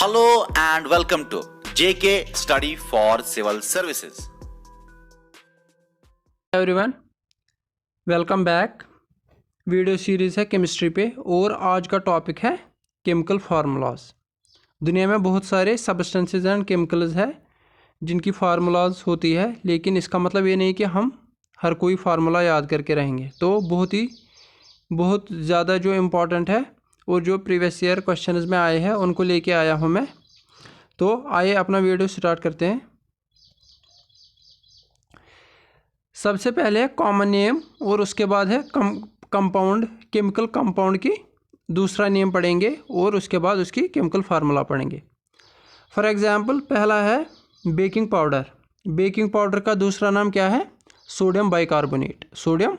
Hello and welcome to JK Study for Civil Services. Everyone, welcome back. Video series है chemistry पे और आज का टॉपिक है केमिकल फार्मूलाज। दुनिया में बहुत सारे सब्सटेंसेस एंड केमिकल्स है जिनकी फार्मूलाज होती है, लेकिन इसका मतलब ये नहीं कि हम हर कोई फार्मूला याद करके रहेंगे। तो बहुत ज़्यादा जो इम्पोर्टेंट है और जो प्रीवियस ईयर क्वेश्चंस में आए हैं उनको लेके आया हूँ मैं। तो आइए अपना वीडियो स्टार्ट करते हैं। सबसे पहले है कॉमन नेम और उसके बाद है कंपाउंड, केमिकल कंपाउंड की दूसरा नेम पढ़ेंगे और उसके बाद उसकी केमिकल फार्मूला पढ़ेंगे। फॉर एग्जांपल पहला है बेकिंग पाउडर। बेकिंग पाउडर का दूसरा नाम क्या है? Sodium bicarbonate. सोडियम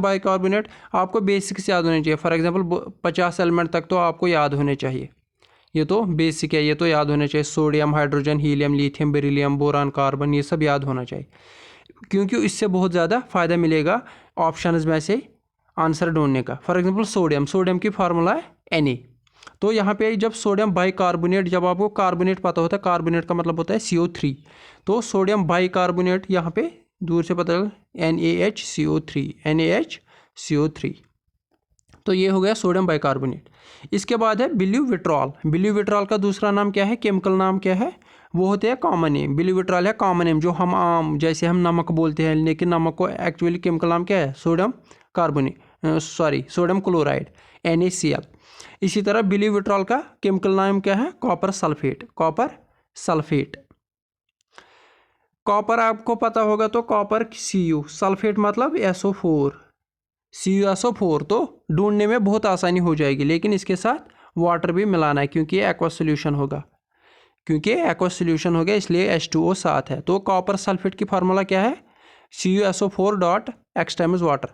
बाइकार्बोनेट आपको बेसिक्स याद होने चाहिए। फॉर एग्जांपल 50 एलिमेंट तक तो आपको याद होने चाहिए। ये तो बेसिक है, ये तो याद होने चाहिए। Sodium, hydrogen, helium, lithium, beryllium, boron, carbon, ये सब याद होना चाहिए, क्योंकि इससे बहुत ज़्यादा फ़ायदा मिलेगा ऑप्शंस में से आंसर ढूंढने का। फॉर एग्जांपल सोडियम की फार्मूला है Na। तो यहाँ पे जब सोडियम बाइकार्बोनेट, जब आपको कार्बोनेट पता होता है, कार्बोनेट का मतलब होता है CO3, तो सोडियम बाइकार्बोनेट यहाँ पे दूर से पता चला NaHCO3। तो ये हो गया सोडियम बाइकार्बोनेट। इसके बाद है बिल्यूविट्रॉल। बिल्यूविट्रॉल का दूसरा नाम क्या है, केमिकल नाम क्या है? वो होते हैं कॉमन नेम। बिल्यूविट्रॉल है कॉमन नेम, जो हम आम जैसे हम नमक बोलते हैं, लेकिन नमक को एक्चुअली केमिकल नाम क्या है? Sodium chloride, NaCl। इसी तरह बिल्यूविट्रॉल का केमिकल नाम क्या है? Copper sulphate. कॉपर आपको पता होगा तो कॉपर Cu, सल्फेट मतलब SO4, CuSO4। तो ढूंढने में बहुत आसानी हो जाएगी, लेकिन इसके साथ वाटर भी मिलाना है क्योंकि ये एक्वा सोल्यूशन होगा, इसलिए H2O साथ है। तो कॉपर सल्फेट की फार्मूला क्या है? CuSO4 dot X times water.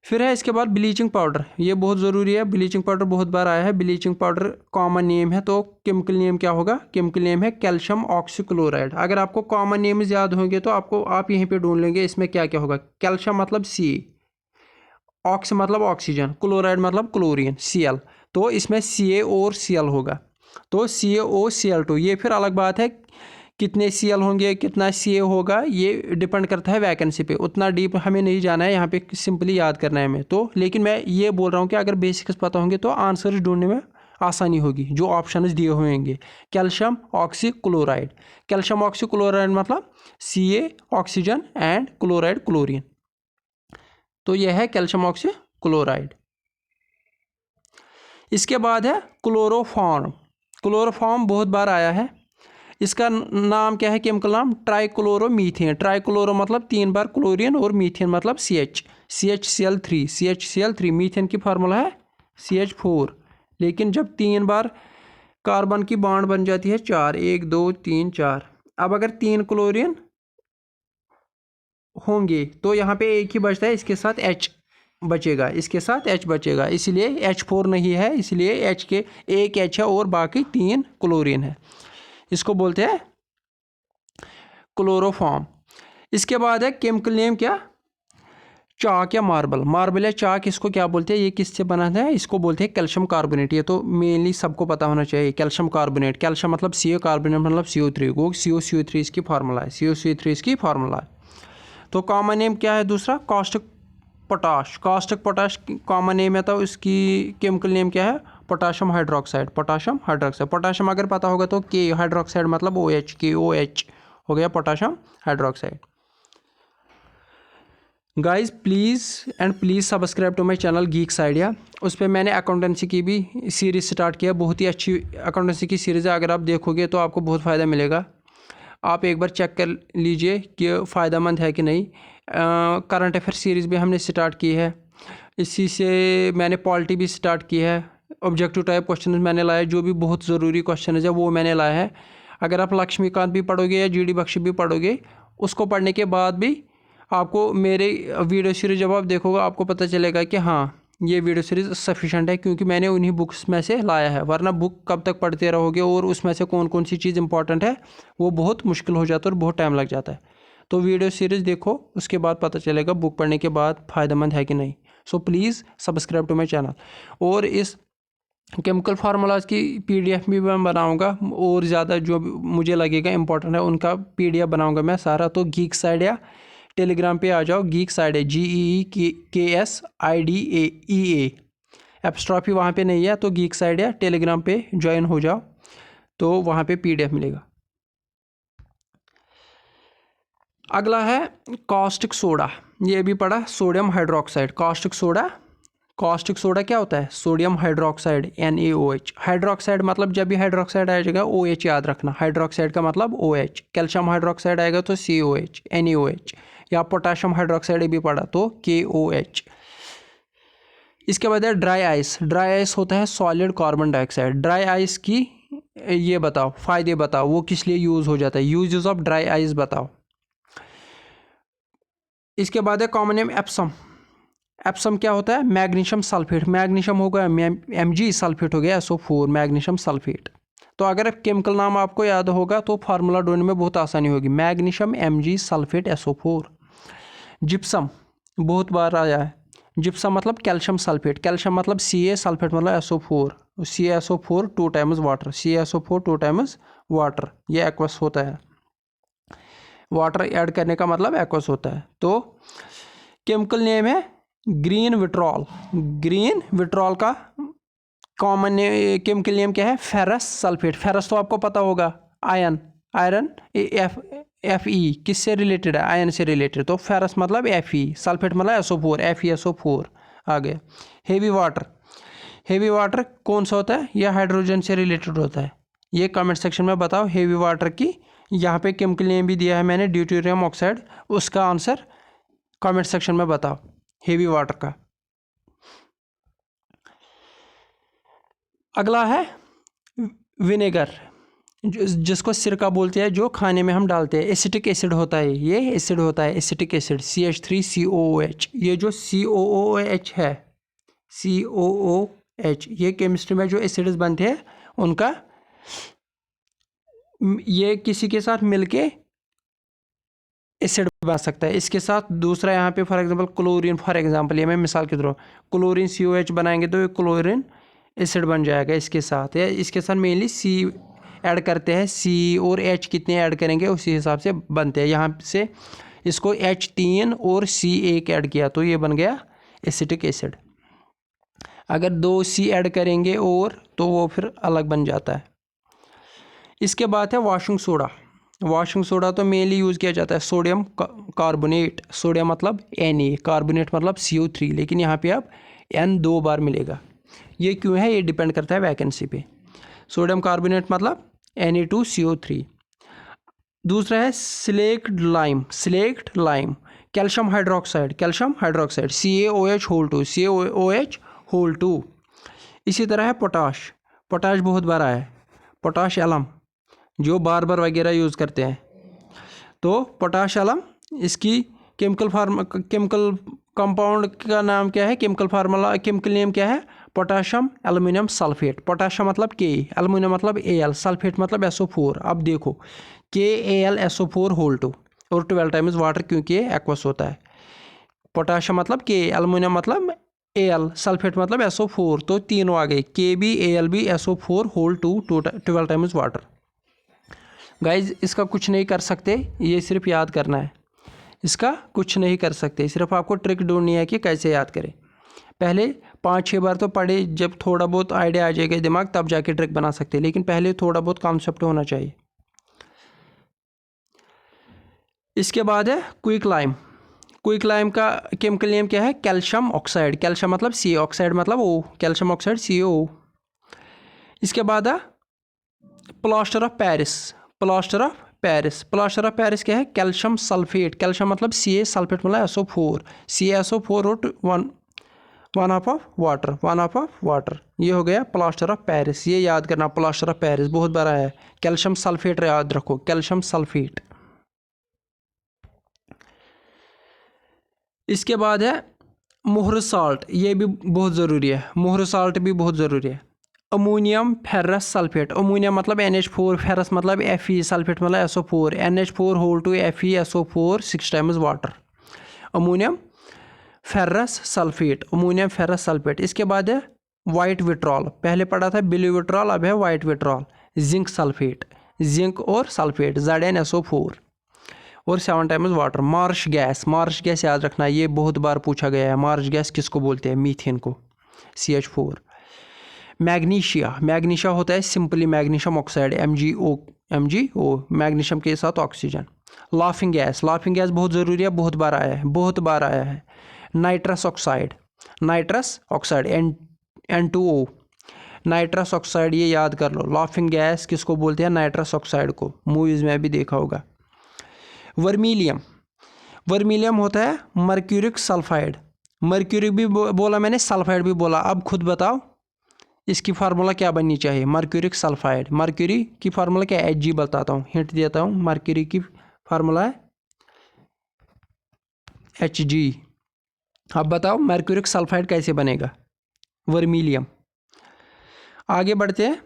फिर है इसके बाद ब्लीचिंग पाउडर। ये बहुत ज़रूरी है, ब्लीचिंग पाउडर बहुत बार आया है। ब्लीचिंग पाउडर कॉमन नेम है, तो केमिकल नेम क्या होगा? केमिकल नेम है कैल्शियम ऑक्सीक्लोराइड। अगर आपको कॉमन नेम्स याद होंगे तो आप यहीं पे ढूंढ लेंगे इसमें क्या क्या होगा। कैल्शियम मतलब Ca, ऑक्स मतलब ऑक्सीजन, क्लोराइड मतलब क्लोरीन, Cl। तो इसमें Ca और Cl होगा, तो CaOCl2। ये फिर अलग बात है, कितने Cl होंगे, कितना Ca होगा, ये डिपेंड करता है वैकेंसी पे। उतना डीप हमें नहीं जाना है, यहाँ पे सिंपली याद करना है हमें। तो लेकिन मैं ये बोल रहा हूँ कि अगर बेसिक्स पता होंगे तो आंसर ढूंढने में आसानी होगी, जो ऑप्शंस दिए हुए होंगे। कैल्शियम ऑक्सीक्लोराइड मतलब Ca oxygen and chloride chlorine. तो यह है कैल्शियम ऑक्सीक्लोराइड। इसके बाद है क्लोरोफॉर्म बहुत बार आया है। इसका नाम क्या है, केमिकल नाम? ट्राइक्लोरोमीथेन। ट्राइक्लोरो मतलब 3 बार क्लोरीन और मीथेन मतलब CHCl3। मीथेन की फार्मूला है CH4। लेकिन जब 3 बार कार्बन की बॉन्ड बन जाती है 4, 1 2 3 4। अब अगर 3 क्लोरीन होंगे तो यहाँ पे एक ही बचता है, इसके साथ H बचेगा, इसलिए H4 नहीं है, इसलिए H के एक H है और बाकी 3 क्लोरीन है। इसको बोलते हैं क्लोरोफॉर्म। इसके बाद है केमिकल नेम क्या? चाक या मार्बल या चाक, इसको क्या बोलते हैं? ये किससे बना है? इसको बोलते हैं कैल्शियम कार्बोनेट। ये तो मेनली सबको पता होना चाहिए। कैल्शियम कार्बोनेट, कैल्शियम मतलब Ca, कार्बोनेट मतलब CO3, वो CO3 इसकी फार्मूला है। तो कॉमन नेम क्या है दूसरा? कास्टिक पोटाश कॉमन नेम है, तो इसकी केमिकल नेम क्या है? Potassium hydroxide. पोटाशियम अगर पता होगा तो K, हाइड्रोक्साइड मतलब OH, KOH हो गया potassium hydroxide. Guys please subscribe to my channel Geeks Idea. उस पर मैंने अकाउंटेंसी की भी सीरीज़ स्टार्ट किया, बहुत ही अच्छी अकाउंटेंसी की सीरीज़ है। अगर आप देखोगे तो आपको बहुत फ़ायदा मिलेगा। आप एक बार चेक कर लीजिए कि फ़ायदेमंद है कि नहीं। करंट अफेयर सीरीज़ भी हमने स्टार्ट की है, इसी से मैंने पॉलिटी भी स्टार्ट की है। ऑब्जेक्टिव टाइप क्वेश्चन मैंने लाए, जो भी बहुत ज़रूरी क्वेश्चन है वो मैंने लाया है। अगर आप लक्ष्मीकांत भी पढ़ोगे या GD बख्शी भी पढ़ोगे, उसको पढ़ने के बाद भी आपको मेरे वीडियो सीरीज जब आप देखोगे आपको पता चलेगा कि हाँ ये वीडियो सीरीज़ सफिशेंट है, क्योंकि मैंने उन्हीं बुक्स में से लाया है। वरना बुक कब तक पढ़ते रहोगे और उसमें से कौन कौन सी चीज़ इंपॉर्टेंट है वो बहुत मुश्किल हो जाता है और बहुत टाइम लग जाता है। तो वीडियो सीरीज़ देखो, उसके बाद पता चलेगा बुक पढ़ने के बाद फ़ायदेमंद है कि नहीं। So please subscribe to my channel. और इस केमिकल फार्मूलाज की PDF भी मैं बनाऊंगा और ज़्यादा जो मुझे लगेगा इंपॉर्टेंट है उनका PDF बनाऊंगा मैं सारा। तो गीक साइड या टेलीग्राम पे आ जाओ, गीक साइड है GEEKSIDEA, एपस्ट्रॉफी वहाँ पे नहीं है, तो गीक साइड या टेलीग्राम पे ज्वाइन हो जाओ, तो वहाँ पे PDF मिलेगा। अगला है कॉस्टिक सोडा, ये भी पढ़ा, सोडियम हाइड्रोक्साइड। कॉस्टिक सोडा क्या होता है? Sodium hydroxide NaOH। हाइड्रोक्साइड मतलब जब भी हाइड्रोक्साइड आ जाएगा OH याद रखना, हाइड्रोक्साइड का मतलब OH। कैल्शियम हाइड्रोक्साइड आएगा तो COH NaOH, या पोटाशियम हाइड्रोक्साइड भी पढ़ा तो KOH। इसके बाद है ड्राई आइस। ड्राई आइस होता है solid carbon dioxide. Dry ice की ये बताओ, फायदे बताओ, वो किस लिए यूज़ हो जाता है, यूजेस ऑफ ड्राई आइस बताओ। इसके बाद है कॉमन नेम एप्सम। एप्सम क्या होता है? Magnesium sulphate. मैग्नीशियम हो गया Mg, सल्फेट हो गया SO4, मैग्नीशियम सल्फेट। तो अगर केमिकल नाम आपको याद होगा तो फार्मूला ढूंढने में बहुत आसानी होगी। Magnesium Mg sulphate SO4। Gypsum बहुत बार आया है। जिप्सम मतलब कैल्शियम सल्फेट। कैल्शियम मतलब Ca, सल्फेट मतलब SO4, CaSO4 2 times water, CaSO4 2 times water, ये एक्वस होता है। वाटर ऐड करने का मतलब एक्वस होता है। तो केमिकल नेम है ग्रीन विट्रॉल। ग्रीन विट्रॉल का कॉमन केमिकल नेम क्या है? Ferrous sulphate. फेरस तो आपको पता होगा, आयरन Fe किससे रिलेटेड है? आयरन से रिलेटेड। तो फेरस मतलब Fe, सल्फेट मतलब SO4, FeSO4 आ गया। हेवी वाटर कौन सा होता है? यह हाइड्रोजन से रिलेटेड होता है। ये कमेंट सेक्शन में बताओ हेवी वाटर की। यहाँ पे केमिकल नेम भी दिया है मैंने, ड्यूटेरियम ऑक्साइड, उसका आंसर कमेंट सेक्शन में बताओ हेवी वाटर का। अगला है विनेगर, जिसको सिरका बोलते हैं, जो खाने में हम डालते हैं। एसिटिक एसिड होता है, ये एसिड होता है एसिटिक एसिड, CH3COOH। ये जो COOH है, COOH, ये केमिस्ट्री में जो एसिड्स बनते हैं उनका, ये किसी के साथ मिलके एसिड बन सकता है। इसके साथ दूसरा यहाँ पे for example chlorine, for example ये मैं मिसाल के थ्रू, क्लोरीन COH बनाएंगे तो ये क्लोरीन एसिड बन जाएगा इसके साथ। या इसके साथ मेनली C ऐड करते हैं, C और H कितने ऐड करेंगे उसी हिसाब से बनते हैं। यहाँ से इसको H3 और C1 ऐड किया तो ये बन गया एसिटिक एसिड। अगर 2 C ऐड करेंगे और तो वो फिर अलग बन जाता है। इसके बाद है वॉशिंग सोडा। वॉशिंग सोडा तो मेनली यूज़ किया जाता है सोडियम कार्बोनेट। सोडियम मतलब Na, कार्बोनेट मतलब CO3, लेकिन यहाँ पे अब N 2 बार मिलेगा। ये क्यों है? ये डिपेंड करता है वैकेंसी पे। सोडियम कार्बोनेट मतलब Na2CO3। दूसरा है slaked lime. Calcium hydroxide CaOH2। इसी तरह है पोटाश बहुत बार आया है, पोटाश एलम, जो बार्बर वगैरह यूज़ करते हैं। तो पोटाश एलम, इसकी केमिकल कंपाउंड का नाम क्या है? केमिकल नेम क्या है? Potassium aluminium sulphate. पोटाशियम मतलब K, एल्युमिनियम मतलब Al, सल्फेट मतलब SO4। अब देखो KAlSO4 और 12 टाइम्स वाटर, क्योंकि ये एक्वस होता है। पोटाशियम मतलब K, एल्युमिनियम मतलब Al, सल्फेट मतलब SO4, तो तीनों आ गए, KB AlB SO4 12 times water. Guys इसका कुछ नहीं कर सकते, ये सिर्फ याद करना है, इसका कुछ नहीं कर सकते, सिर्फ आपको ट्रिक ढूंढनी है कि कैसे याद करें। पहले 5-6 बार तो पढ़े, जब थोड़ा बहुत आइडिया आ जाएगा दिमाग तब जाके ट्रिक बना सकते हैं, लेकिन पहले थोड़ा बहुत कॉन्सेप्ट होना चाहिए। इसके बाद है क्विक लाइम का केमिकल नेम क्या है? Calcium oxide. कैल्शियम मतलब C, ऑक्साइड मतलब O, कैल्शियम ऑक्साइड CO। इसके बाद है प्लास्टर ऑफ पेरिस क्या है? Calcium sulphate. कैल्शियम मतलब Ca, सल्फेट मतलब SO4, CaSO4 और वन हाफ ऑफ वाटर, ये हो गया प्लास्टर ऑफ पेरिस। ये याद करना, प्लास्टर ऑफ पेरिस बहुत बार आया है। कैल्शियम सल्फेट याद रखो, कैल्शियम सल्फेट। इसके बाद है मोहर साल्ट, ये भी बहुत ज़रूरी है, मोहर साल्ट भी बहुत ज़रूरी है। Ammonium ferrous sulphate. अमोनियम मतलब NH4, फेरस मतलब Fe, सल्फेट मतलब SO4, NH4 FeSO4 6 times water. Ammonium ferrous sulphate. इसके बाद है वाइट विट्रॉल, पहले पढ़ा था ब्लू विट्रॉल, अब है white vitriol. Zinc sulphate, zinc और सल्फेट ZnSO4 और 7 times water. Marsh gas, Marsh gas याद रखना, ये बहुत बार पूछा गया है। मार्श गैस किसको बोलते हैं? मीथेन को, CH4। मैग्नीशिया, मैग्नीशिया होता है simply magnesium oxide MgO, magnesium के साथ oxygen. Laughing gas, laughing gas बहुत ज़रूरी है, बहुत बार आया है, बहुत बार आया है। Nitrous oxide, nitrous oxide N2O, nitrous oxide ये याद कर लो। लाफिंग गैस किसको बोलते हैं? नाइट्रस ऑक्साइड को, मूवीज़ में भी देखा होगा। वर्मीलियम, वर्मीलियम होता है मर्क्यूरिक सल्फाइड, मर्क्यूरिक भी बोला मैंने, सल्फाइड भी बोला। अब खुद बताओ इसकी फार्मूला क्या बननी चाहिए? मर्क्यूरिक सल्फाइड, मर्क्यूरी की फार्मूला क्या है? Hg बताता हूँ, हिंट देता हूँ। मर्क्यूरी की फार्मूला है Hg। अब बताओ मर्क्यूरिक सल्फाइड कैसे बनेगा? वर्मीलियम। आगे बढ़ते हैं।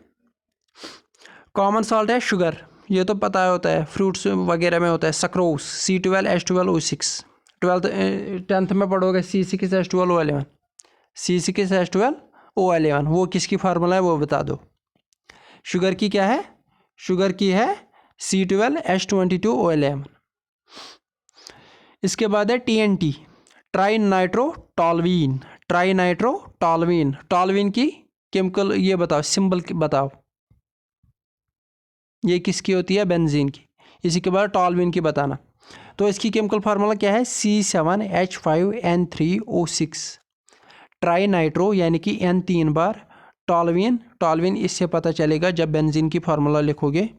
कॉमन सॉल्ट है शुगर, ये तो पता होता है, फ्रूट्स वगैरह में होता है। सक्रोस C12H12O6, 10th में पढ़ोगे C6H12O11, C6H12O11, वो किसकी फार्मूला है वो बता दो। शुगर की क्या है? शुगर की है C12H22O11। इसके बाद है TNT, ट्राई नाइट्रोटॉल्वीन, ट्राई नाइट्रोटॉल्वीन। टॉल्वीन की केमिकल ये बताओ, सिंबल बताओ, ये किसकी होती है? बेंजीन की। इसी के बाद टॉल्वीन की बताना। तो इसकी केमिकल फार्मूला क्या है? C7H5N3O6, ट्राई नाइट्रो यानी कि N 3 बार, टॉल्वीन, टॉल्वीन इससे पता चलेगा जब बेंजीन की फार्मूला लिखोगे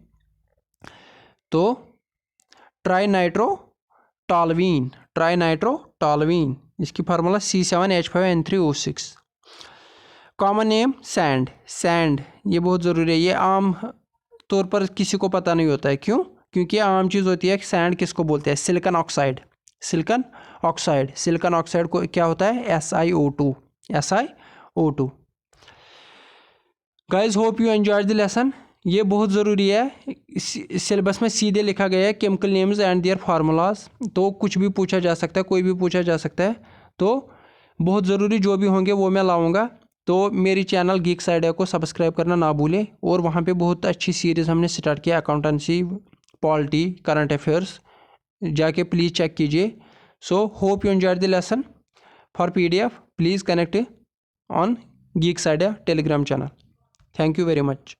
तो ट्राई नाइट्रो टॉल्वीन, ट्राई नाइट्रो टॉल्वीन, इसकी formula C7H5N3O6। Common name sand, sand ये बहुत ज़रूरी है, ये आम तौर पर किसी को पता नहीं होता है। क्यों? क्योंकि आम चीज़ होती है। सैंड किसको बोलते हैं? Silicon oxide, silicon oxide, silicon oxide को क्या होता है? SiO2, SiO2। Guys hope you enjoyed the lesson. ये बहुत ज़रूरी है, सिलेबस में सीधे लिखा गया है chemical names and their formulas, तो कुछ भी पूछा जा सकता है, कोई भी पूछा जा सकता है, तो बहुत ज़रूरी जो भी होंगे वो मैं लाऊंगा। तो मेरी चैनल गीक्स आइडिया को सब्सक्राइब करना ना भूलें, और वहाँ पे बहुत अच्छी सीरीज़ हमने स्टार्ट किया, अकाउंटेंसी, पॉलिटी, करंट अफेयर्स, जाके प्लीज़ चेक कीजिए। So hope you enjoyed the lesson. For PDF please connect on Geeks idea Telegram channel. Thank you very much.